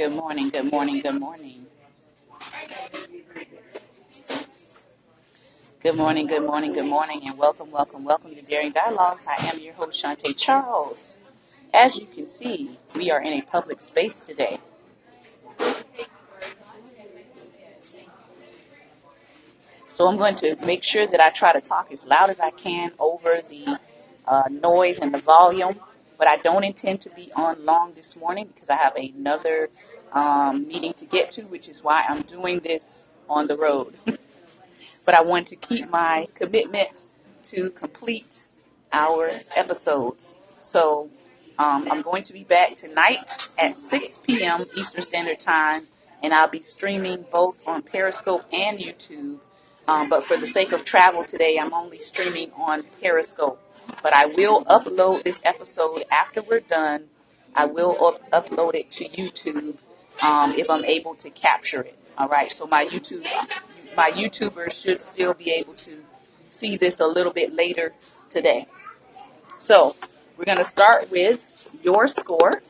Good morning, good morning, good morning. Good morning, good morning, good morning, and welcome to Daring Dialogues. I am your host, Shantae Charles. As you can see, we are in a public space today. So I'm going to make sure that I try to talk as loud as I can over the noise and the volume, but I don't intend to be on long this morning because I have another meeting to get to, which is why I'm doing this on the road. But I want to keep my commitment to complete our episodes. So I'm going to be back tonight at 6 p.m. Eastern Standard Time, and I'll be streaming both on Periscope and YouTube. But for the sake of travel today, I'm only streaming on Periscope. But I will upload this episode after we're done. I will upload it to YouTube if I'm able to capture it. All right, so my YouTubers should still be able to see this a little bit later today. So we're going to start with your score.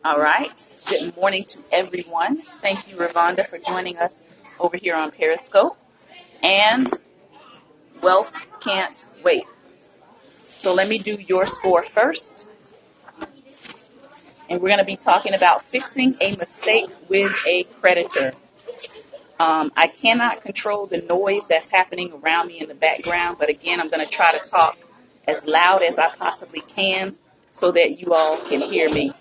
All right. Good morning to everyone. Thank you, Ravonda, for joining us over here on Periscope. And Wealth Can't Wait. So let me do your score first. And we're going to be talking about fixing a mistake with a creditor. I cannot control the noise that's happening around me in the background, but again, I'm going to try to talk as loud as I possibly can so that you all can hear me.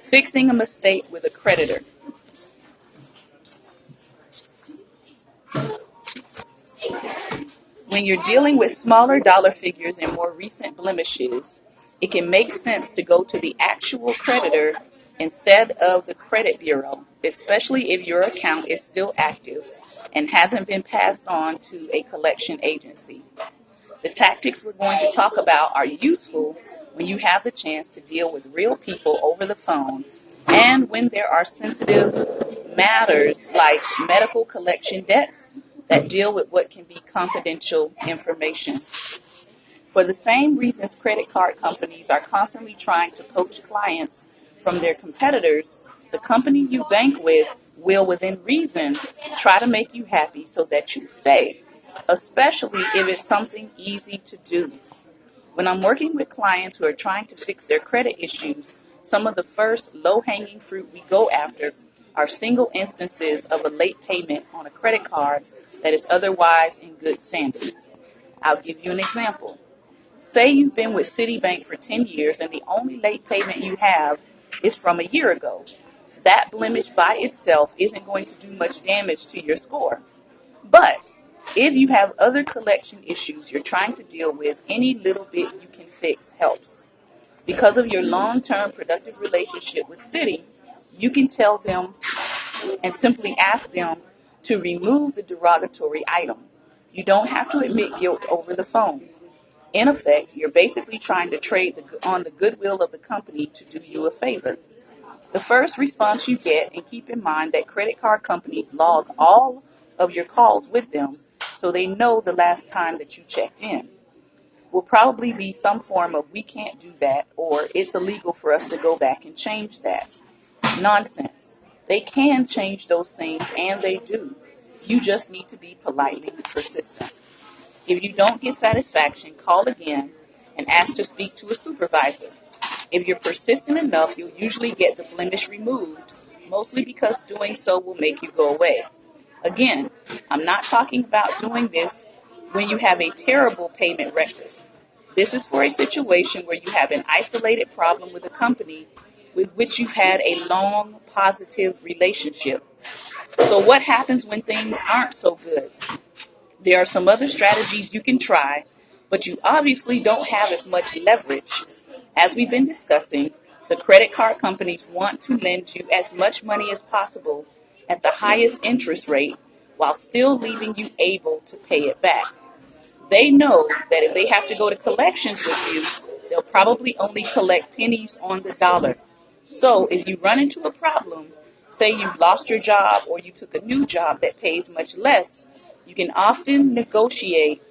Fixing a mistake with a creditor. When you're dealing with smaller dollar figures and more recent blemishes, it can make sense to go to the actual creditor instead of the credit bureau, especially if your account is still active and hasn't been passed on to a collection agency. The tactics we're going to talk about are useful when you have the chance to deal with real people over the phone and when there are sensitive matters like medical collection debts that deal with what can be confidential information. For the same reasons credit card companies are constantly trying to poach clients from their competitors, the company you bank with will, within reason, try to make you happy so that you stay, especially if it's something easy to do. When I'm working with clients who are trying to fix their credit issues, some of the first low-hanging fruit we go after are single instances of a late payment on a credit card that is otherwise in good standing. I'll give you an example. Say you've been with Citibank for 10 years and the only late payment you have is from a year ago. That blemish by itself isn't going to do much damage to your score. But if you have other collection issues you're trying to deal with, any little bit you can fix helps. Because of your long-term productive relationship with Citi, you can tell them and simply ask them to remove the derogatory item. You don't have to admit guilt over the phone. In effect, you're basically trying to trade on the goodwill of the company to do you a favor. The first response you get, and keep in mind that credit card companies log all of your calls with them so they know the last time that you checked in, will probably be some form of "we can't do that" or "it's illegal for us to go back and change that." Nonsense. They can change those things, and they do. You just need to be politely persistent. If you don't get satisfaction, call again and ask to speak to a supervisor. If you're persistent enough, you'll usually get the blemish removed, mostly because doing so will make you go away. Again, I'm not talking about doing this when you have a terrible payment record. This is for a situation where you have an isolated problem with a company with which you've had a long, positive relationship. So what happens when things aren't so good? There are some other strategies you can try, but you obviously don't have as much leverage. As we've been discussing, the credit card companies want to lend you as much money as possible at the highest interest rate while still leaving you able to pay it back. They know that if they have to go to collections with you, they'll probably only collect pennies on the dollar. So if you run into a problem, say you've lost your job or you took a new job that pays much less, you can often negotiate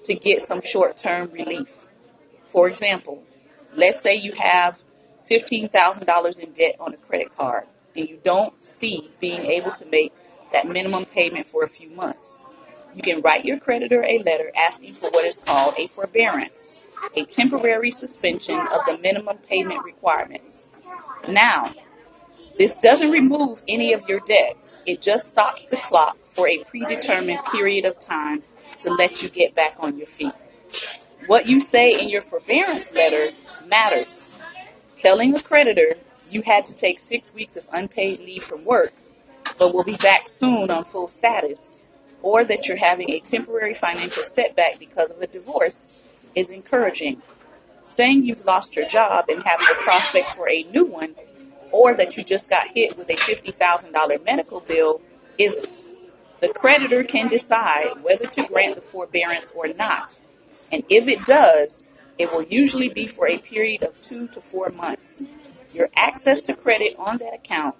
to get some short-term relief. For example, let's say you have $15,000 in debt on a credit card. and you don't see being able to make that minimum payment for a few months, you can write your creditor a letter asking for what is called a forbearance, a temporary suspension of the minimum payment requirements. Now, this doesn't remove any of your debt. It just stops the clock for a predetermined period of time to let you get back on your feet. What you say in your forbearance letter matters. Telling a creditor you had to take 6 weeks of unpaid leave from work, but will be back soon on full status, or that you're having a temporary financial setback because of a divorce is encouraging. Saying you've lost your job and having the prospect for a new one, or that you just got hit with a $50,000 medical bill isn't. The creditor can decide whether to grant the forbearance or not. And if it does, it will usually be for a period of 2 to 4 months. Your access to credit on that account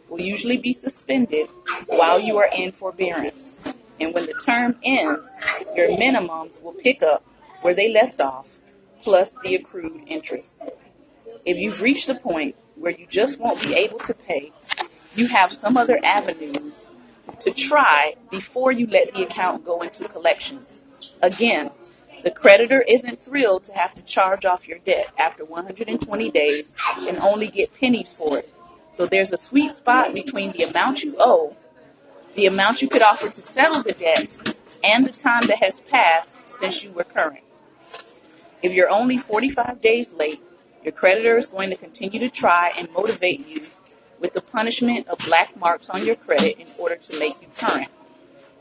will usually be suspended while you are in forbearance. And when the term ends, your minimums will pick up where they left off, plus the accrued interest. If you've reached the point where you just won't be able to pay, you have some other avenues to try before you let the account go into collections. Again, the creditor isn't thrilled to have to charge off your debt after 120 days and only get pennies for it. So there's a sweet spot between the amount you owe, the amount you could offer to settle the debt, and the time that has passed since you were current. If you're only 45 days late, your creditor is going to continue to try and motivate you with the punishment of black marks on your credit in order to make you current.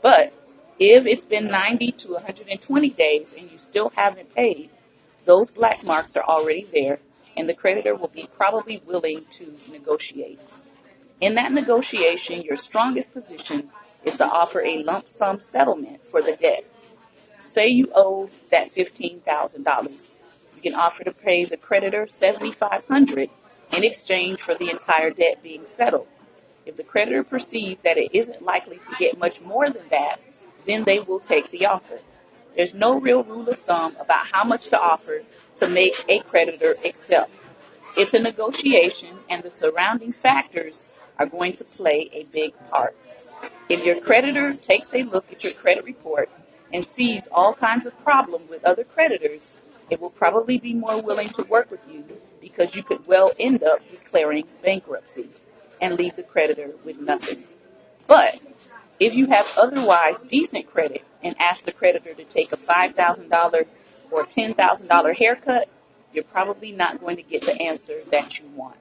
But if it's been 90 to 120 days and you still haven't paid, those black marks are already there, and the creditor will be probably willing to negotiate. In that negotiation, your strongest position is to offer a lump sum settlement for the debt. Say you owe that $15,000. You can offer to pay the creditor $7,500 in exchange for the entire debt being settled. If the creditor perceives that it isn't likely to get much more than that, then they will take the offer. There's no real rule of thumb about how much to offer to make a creditor accept. It's a negotiation, and the surrounding factors are going to play a big part. If your creditor takes a look at your credit report and sees all kinds of problems with other creditors, it will probably be more willing to work with you because you could well end up declaring bankruptcy and leave the creditor with nothing. But if you have otherwise decent credit and ask the creditor to take a $5,000 or $10,000 haircut, you're probably not going to get the answer that you want.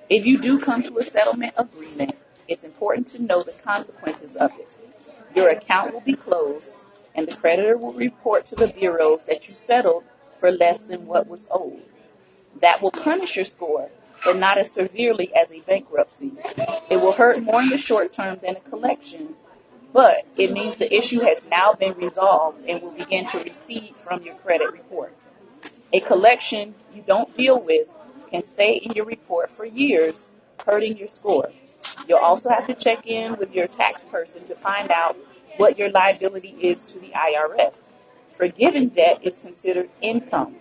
If you do come to a settlement agreement, it's important to know the consequences of it. Your account will be closed, and the creditor will report to the bureaus that you settled for less than what was owed. That will punish your score, but not as severely as a bankruptcy. It will hurt more in the short term than a collection, but it means the issue has now been resolved and will begin to recede from your credit report. A collection you don't deal with can stay in your report for years, hurting your score. You'll also have to check in with your tax person to find out what your liability is to the IRS. Forgiven debt is considered income,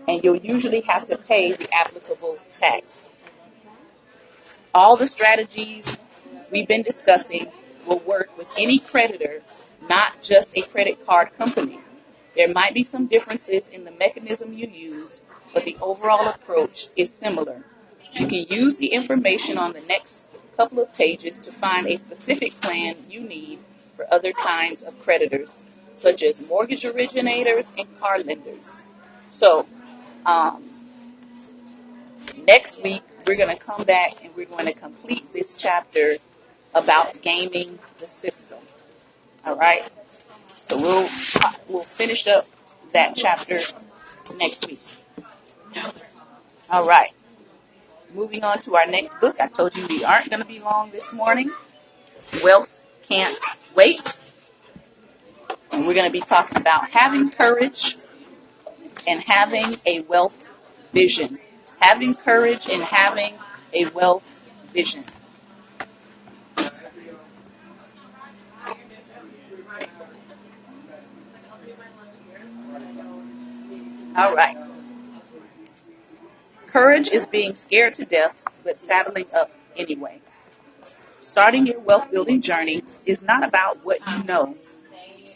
and you'll usually have to pay the applicable tax. All the strategies we've been discussing will work with any creditor, not just a credit card company. There might be some differences in the mechanism you use, but the overall approach is similar. You can use the information on the next couple of pages to find a specific plan you need for other kinds of creditors, such as mortgage originators and car lenders. So, next week, we're going to come back and we're going to complete this chapter about gaming the system. All right? So we'll finish up that chapter next week. All right. Moving on to our next book. I told you we aren't going to be long this morning. Wealth Can't Wait. And we're going to be talking about having courage and having a wealth vision. Having courage and having a wealth vision. All right. Courage is being scared to death, but saddling up anyway. Starting your wealth building journey is not about what you know.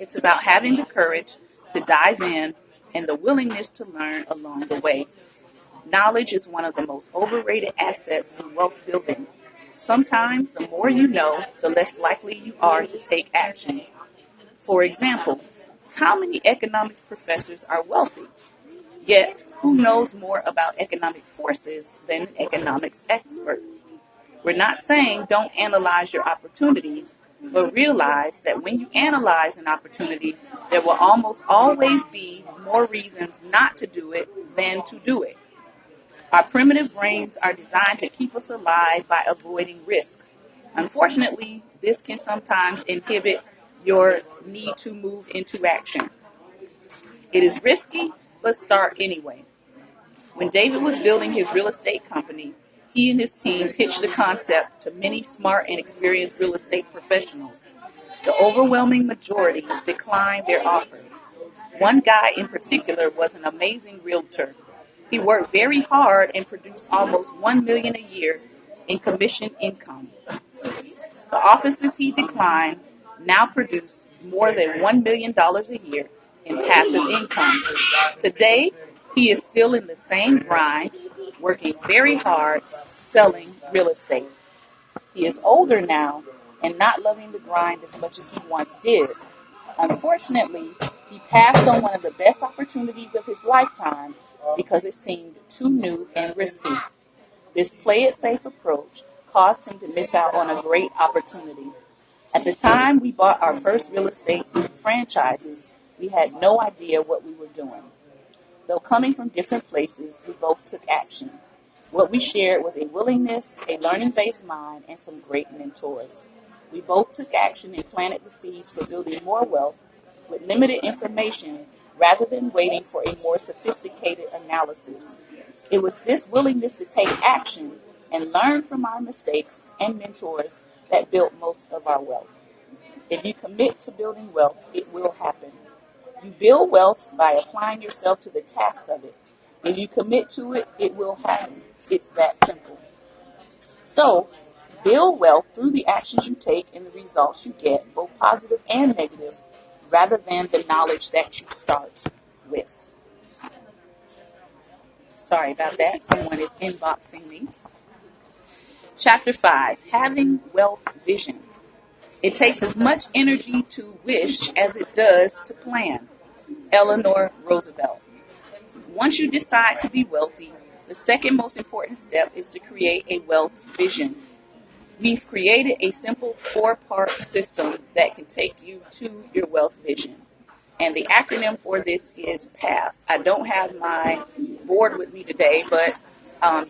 It's about having the courage to dive in and the willingness to learn along the way. Knowledge is one of the most overrated assets in wealth building. Sometimes the more you know, the less likely you are to take action. For example, how many economics professors are wealthy? Yet, who knows more about economic forces than an economics expert? We're not saying don't analyze your opportunities, but realize that when you analyze an opportunity, there will almost always be more reasons not to do it than to do it. Our primitive brains are designed to keep us alive by avoiding risk. Unfortunately, this can sometimes inhibit your need to move into action. It is risky, but start anyway. When David was building his real estate company, he and his team pitched the concept to many smart and experienced real estate professionals. The overwhelming majority declined their offer. One guy in particular was an amazing realtor. He worked very hard and produced almost $1 million a year in commission income. The offices he declined now produce more than $1 million a year in passive income. Today, he is still in the same grind, working very hard, selling real estate. He is older now and not loving the grind as much as he once did. Unfortunately, he passed on one of the best opportunities of his lifetime because it seemed too new and risky. This play it safe approach caused him to miss out on a great opportunity. At the time we bought our first real estate franchises, we had no idea what we were doing. Though coming from different places, we both took action. What we shared was a willingness, a learning-based mind, and some great mentors. We both took action and planted the seeds for building more wealth with limited information rather than waiting for a more sophisticated analysis. It was this willingness to take action and learn from our mistakes and mentors that built most of our wealth. If you commit to building wealth, it will happen. You build wealth by applying yourself to the task of it. If you commit to it, it will happen. It's that simple. So, build wealth through the actions you take and the results you get, both positive and negative, rather than the knowledge that you start with. Sorry about that. Someone is inboxing me. Chapter 5, Having Wealth Vision. It takes as much energy to wish as it does to plan. Eleanor Roosevelt. Once you decide to be wealthy, the second most important step is to create a wealth vision. We've created a simple 4-part system that can take you to your wealth vision. And the acronym for this is PATH. I don't have my board with me today, but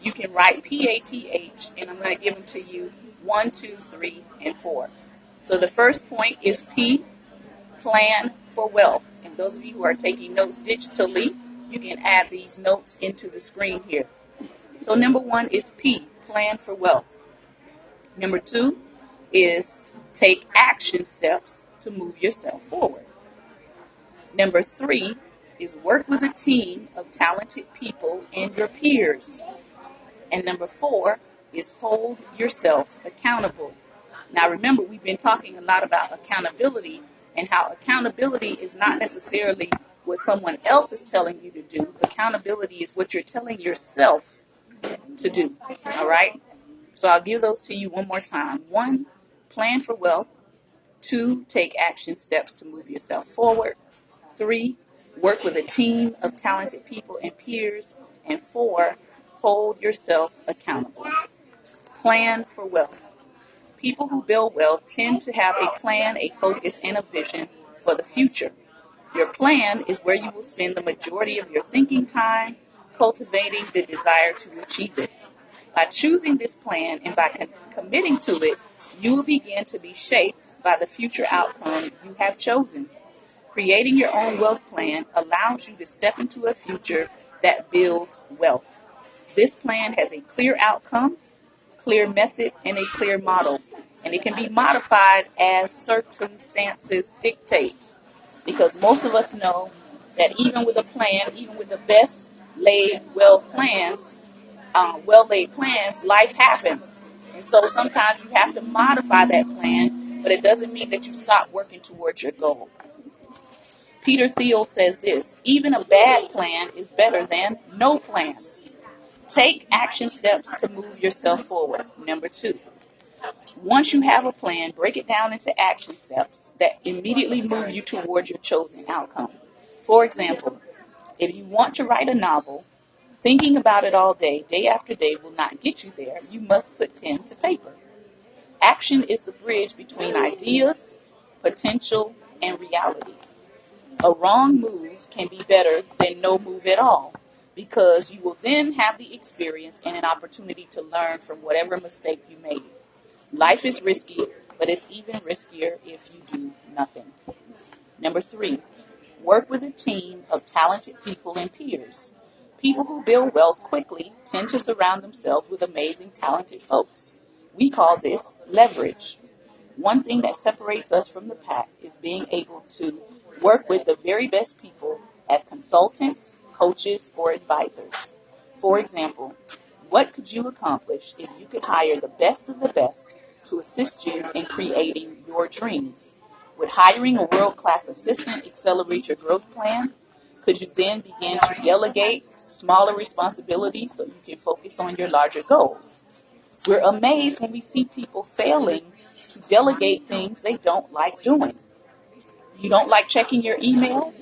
you can write PATH, and I'm going to give them to you 1, 2, 3, and 4. So the first point is P, plan for wealth. And those of you who are taking notes digitally, you can add these notes into the screen here. So number 1 is P, plan for wealth. Number 2 is take action steps to move yourself forward. Number 3 is work with a team of talented people and your peers. And number 4 is hold yourself accountable. Now remember, we've been talking a lot about accountability and how accountability is not necessarily what someone else is telling you to do. Accountability is what you're telling yourself to do. All right? So I'll give those to you one more time. 1, plan for wealth. 2, take action steps to move yourself forward. 3, work with a team of talented people and peers. And 4, hold yourself accountable. Plan for wealth. People who build wealth tend to have a plan, a focus, and a vision for the future. Your plan is where you will spend the majority of your thinking time cultivating the desire to achieve it. By choosing this plan and by committing to it, you will begin to be shaped by the future outcome you have chosen. Creating your own wealth plan allows you to step into a future that builds wealth. This plan has a clear outcome, clear method, and a clear model. And it can be modified as circumstances dictate. Because most of us know that even with a plan, even with the best laid well plans, well-laid plans, life happens. And so sometimes you have to modify that plan, but it doesn't mean that you stop working towards your goal. Peter Thiel says this: even a bad plan is better than no plan. Take action steps to move yourself forward. Number 2, once you have a plan, break it down into action steps that immediately move you toward your chosen outcome. For example, if you want to write a novel, thinking about it all day after day, will not get you there. You must put pen to paper. Action is the bridge between ideas, potential, and reality. A wrong move can be better than no move at all, because you will then have the experience and an opportunity to learn from whatever mistake you made. Life is risky, but it's even riskier if you do nothing. Number 3, work with a team of talented people and peers. People who build wealth quickly tend to surround themselves with amazing, talented folks. We call this leverage. One thing that separates us from the pack is being able to work with the very best people as consultants, coaches, or advisors. For example, what could you accomplish if you could hire the best of the best to assist you in creating your dreams? Would hiring a world-class assistant accelerate your growth plan? Could you then begin to delegate smaller responsibilities so you can focus on your larger goals? We're amazed when we see people failing to delegate things they don't like doing. You don't like checking your email?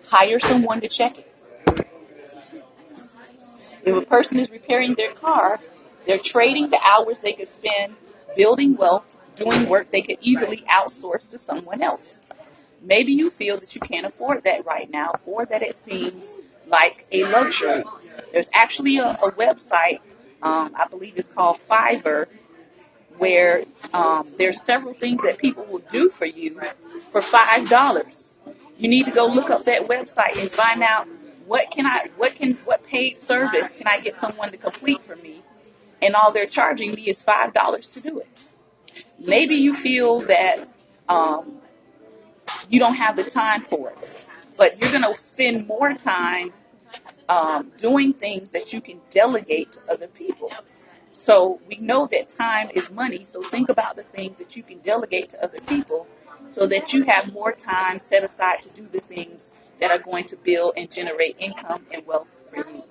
Hire someone to check it. If a person is repairing their car, they're trading the hours they could spend building wealth, doing work they could easily outsource to someone else. Maybe you feel that you can't afford that right now, or that it seems like a luxury. There's actually a website, I believe it's called Fiverr, where there's several things that people will do for you for $5. You need to go look up that website and find out what paid service can I get someone to complete for me, and all they're charging me is $5 to do it. Maybe you feel that you don't have the time for it, but you're going to spend more time doing things that you can delegate to other people. So we know that time is money, so think about the things that you can delegate to other people so that you have more time set aside to do the things that are going to build and generate income and wealth for you.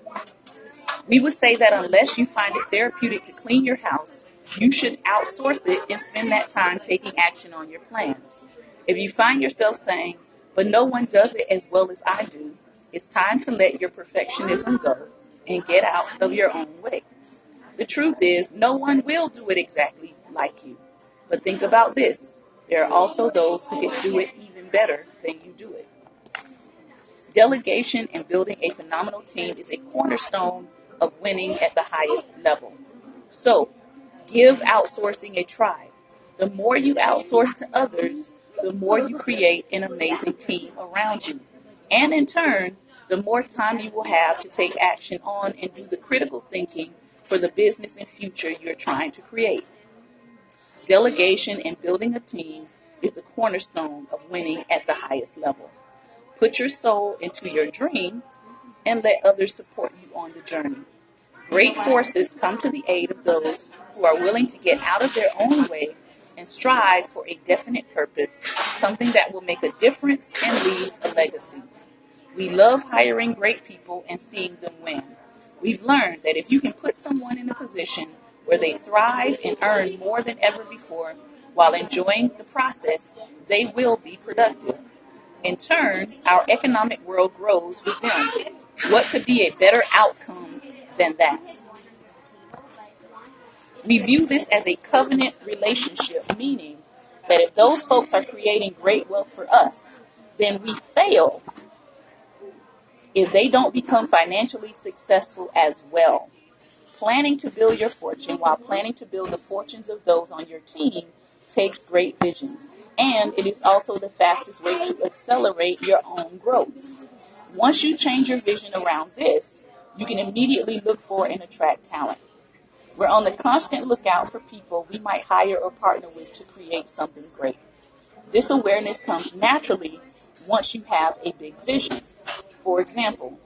We would say that unless you find it therapeutic to clean your house, you should outsource it and spend that time taking action on your plans. If you find yourself saying, but no one does it as well as I do, it's time to let your perfectionism go and get out of your own way. The truth is, no one will do it exactly like you. But think about this. There are also those who can do it even better than you do it. Delegation and building a phenomenal team is a cornerstone of winning at the highest level. So, give outsourcing a try. The more you outsource to others, the more you create an amazing team around you. And in turn, the more time you will have to take action on and do the critical thinking for the business and future you're trying to create. Delegation and building a team is the cornerstone of winning at the highest level. Put your soul into your dream and let others support you on the journey. Great forces come to the aid of those who are willing to get out of their own way and strive for a definite purpose, something that will make a difference and leave a legacy. We love hiring great people and seeing them win. We've learned that if you can put someone in a position where they thrive and earn more than ever before while enjoying the process, they will be productive. In turn, our economic world grows with them. What could be a better outcome than that? We view this as a covenant relationship, meaning that if those folks are creating great wealth for us, then we fail if they don't become financially successful as well. Planning to build your fortune while planning to build the fortunes of those on your team takes great vision. And it is also the fastest way to accelerate your own growth. Once you change your vision around this, you can immediately look for and attract talent. We're on the constant lookout for people we might hire or partner with to create something great. This awareness comes naturally once you have a big vision. For example,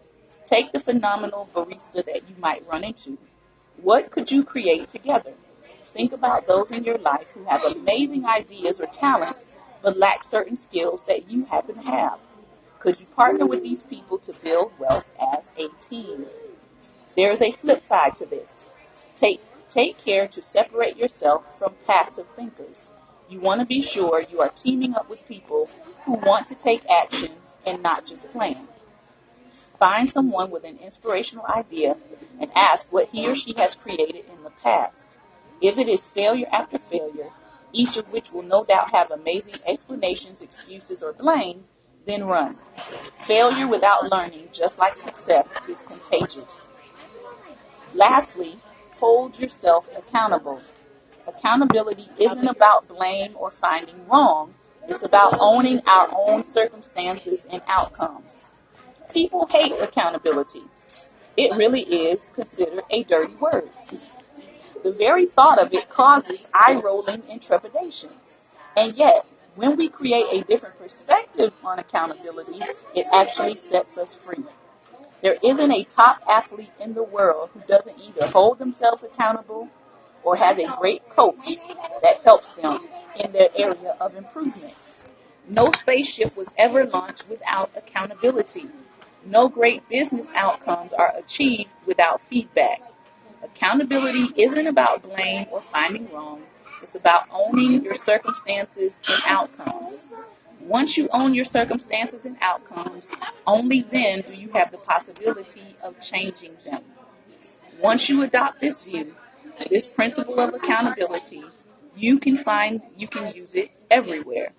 take the phenomenal barista that you might run into. What could you create together? Think about those in your life who have amazing ideas or talents but lack certain skills that you happen to have. Could you partner with these people to build wealth as a team? There is a flip side to this. Take care to separate yourself from passive thinkers. You want to be sure you are teaming up with people who want to take action and not just plan. Find someone with an inspirational idea and ask what he or she has created in the past. If it is failure after failure, each of which will no doubt have amazing explanations, excuses, or blame, then run. Failure without learning, just like success, is contagious. Lastly, hold yourself accountable. Accountability isn't about blame or finding wrong. It's about owning our own circumstances and outcomes. People hate accountability. It really is considered a dirty word. The very thought of it causes eye-rolling and trepidation. And yet, when we create a different perspective on accountability, it actually sets us free. There isn't a top athlete in the world who doesn't either hold themselves accountable or has a great coach that helps them in their area of improvement. No spaceship was ever launched without accountability. No great business outcomes are achieved without feedback. Accountability isn't about blame or finding wrong. It's about owning your circumstances and outcomes. Once you own your circumstances and outcomes, only then do you have the possibility of changing them. Once you adopt this view, this principle of accountability, you can use it everywhere.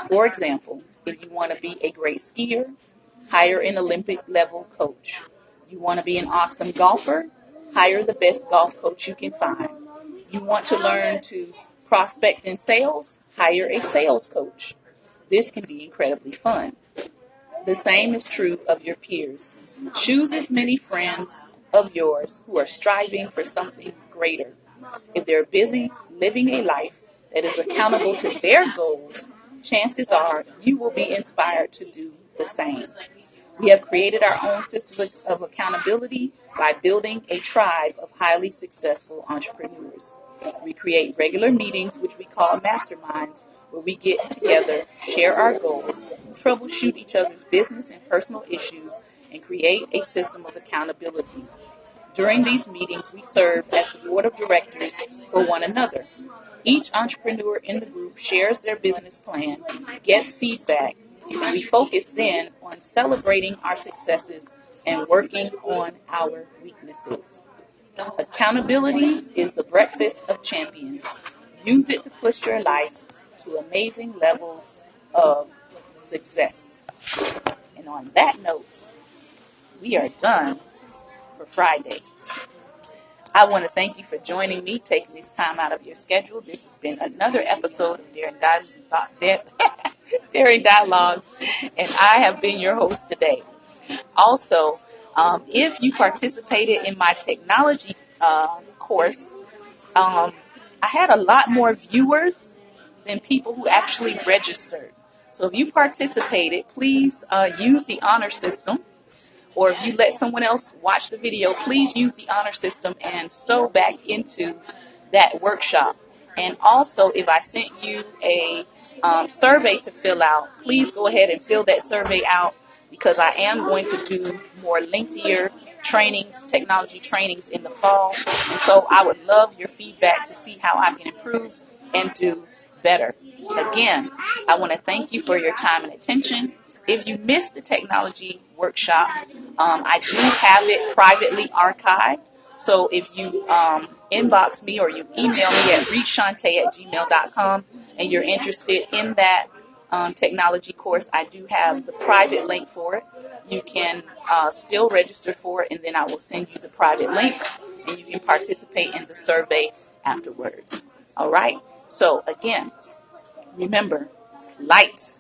For example, if you want to be a great skier, hire an Olympic level coach. You want to be an awesome golfer, hire the best golf coach you can find. You want to learn to prospect in sales, hire a sales coach. This can be incredibly fun. The same is true of your peers. Choose as many friends of yours who are striving for something greater. If they're busy living a life that is accountable to their goals, chances are you will be inspired to do the same. We have created our own system of accountability by building a tribe of highly successful entrepreneurs. We create regular meetings, which we call masterminds, where we get together, share our goals, troubleshoot each other's business and personal issues, and create a system of accountability. During these meetings, we serve as the board of directors for one another. Each entrepreneur in the group shares their business plan, gets feedback, and we focus then on celebrating our successes and working on our weaknesses. Accountability is the breakfast of champions. Use it to push your life to amazing levels of success. And on that note, we are done for Friday. I want to thank you for joining me, taking this time out of your schedule. This has been another episode of Daring Dialogues, and I have been your host today. Also, if you participated in my technology course, I had a lot more viewers than people who actually registered. So if you participated, please use the honor system. Or if you let someone else watch the video, please use the honor system and sew back into that workshop. And also, if I sent you a survey to fill out, please go ahead and fill that survey out, because I am going to do more lengthier trainings, technology trainings in the fall. And so I would love your feedback to see how I can improve and do better. Again, I want to thank you for your time and attention. If you missed the technology workshop, I do have it privately archived. So if you inbox me or you email me at reachshante@gmail.com and you're interested in that technology course, I do have the private link for it. You can still register for it, and then I will send you the private link, and you can participate in the survey afterwards. All right? So again, remember, light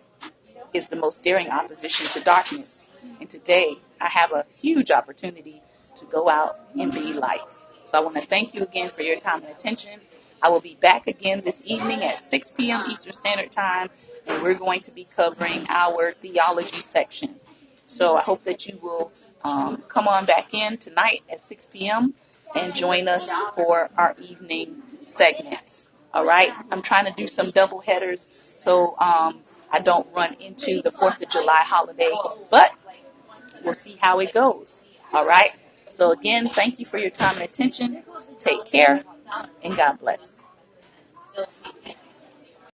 is the most daring opposition to darkness. And today, I have a huge opportunity to go out and be light. So I want to thank you again for your time and attention. I will be back again this evening at 6 p.m. Eastern Standard Time, and we're going to be covering our theology section. So I hope that you will come on back in tonight at 6 p.m. and join us for our evening segments. All right. I'm trying to do some double headers so I don't run into the 4th of July holiday, but we'll see how it goes. All right. So again, thank you for your time and attention. Take care and God bless.